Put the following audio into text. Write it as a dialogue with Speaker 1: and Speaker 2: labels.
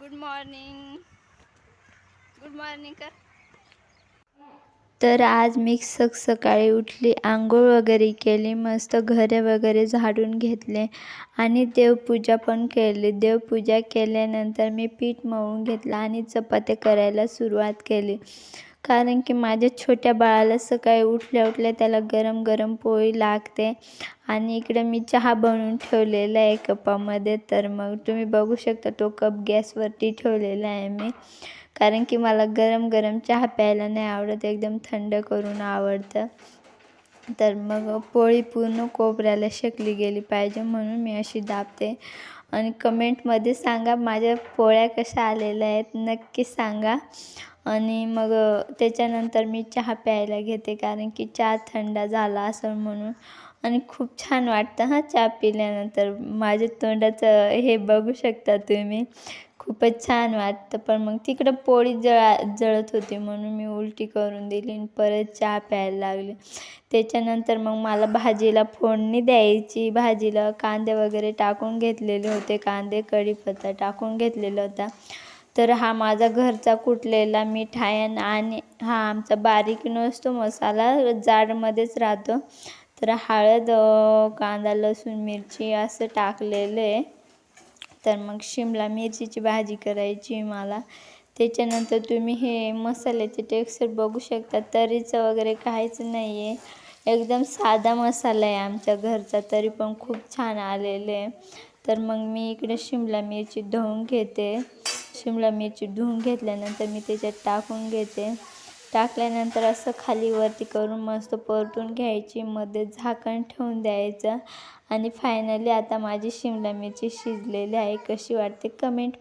Speaker 1: Good morning. Good morning कर.
Speaker 2: तर आज मी सकाळी उठली, आंघोळ वगैरे केली, मस्त घरे वगैरे झाडून घेतले आणि देवपूजा पण केली. देवपूजा केल्यानंतर मी पीठ मळून घेतलं आणि चपात्या करायला सुरुवात केली. कारण की माझ्या छोट्या बाळाला सकाळी उठल्या त्याला गरम गरम पोळी लागते. आणि इकडे मी चहा बनवून ठेवलेला आहे कपामध्ये. तर मग तुम्ही बघू शकता तो कप गॅसवरती ठेवलेला आहे मी. कारण की मला गरम गरम चहा प्यायला नाही आवडत, एकदम थंड करून आवडतं. तर मग पोळी पूर्ण कोपऱ्याला शेकली गेली पाहिजे म्हणून मी अशी दाबते. आणि कमेंटमध्ये सांगा माझ्या पोळ्या कशा आलेल्या आहेत, नक्की सांगा. आणि मग त्याच्यानंतर मी चहा प्यायला घेते, कारण की चहा थंड झाला असेल म्हणून. आणि खूप छान वाटतं हां चहा पिल्यानंतर. माझ्या तोंडाचं हे बघू शकता तुम्ही, खूपच छान वाटतं. पण मग तिकडं पोळी जळत होती म्हणून मी उलटी करून दिली आणि परत चहा प्यायला लागले. त्याच्यानंतर मग मला भाजीला फोडणी द्यायची. भाजीला कांदे वगैरे टाकून घेतलेले होते, कांदे कढीपत्ता टाकून घेतलेला होता. तर हा माझा घरचा कुटलेला मीठ आहे आणि हा आमचा बारीक नसतो मसाला, जाडमध्येच राहतो. तर हळद, कांदा, लसूण, मिरची असं टाकलेलं आहे. तर मग शिमला मिरचीची भाजी करायची मला. त्याच्यानंतर तुम्ही हे मसाल्याचे टेक्स्चर बघू शकता, तरीचं वगैरे काहीच नाही आहे, एकदम साधा मसाला आहे आमच्या घरचा, तरी पण खूप छान आलेले आहे. तर मग मी इकडे शिमला मिरची धुवून घेते. शिमला मिरची धुवून घेतल्यानंतर मी त्याच्यात टाकून घेते. टाकल्यानंतर असं खाली वरती करून मस्त परतून घ्यायची, मध्ये झाकण ठेवून द्यायचं. आणि फायनली आता माझी शिमला मिरची शिजलेली आहे. कशी वाटते कमेंट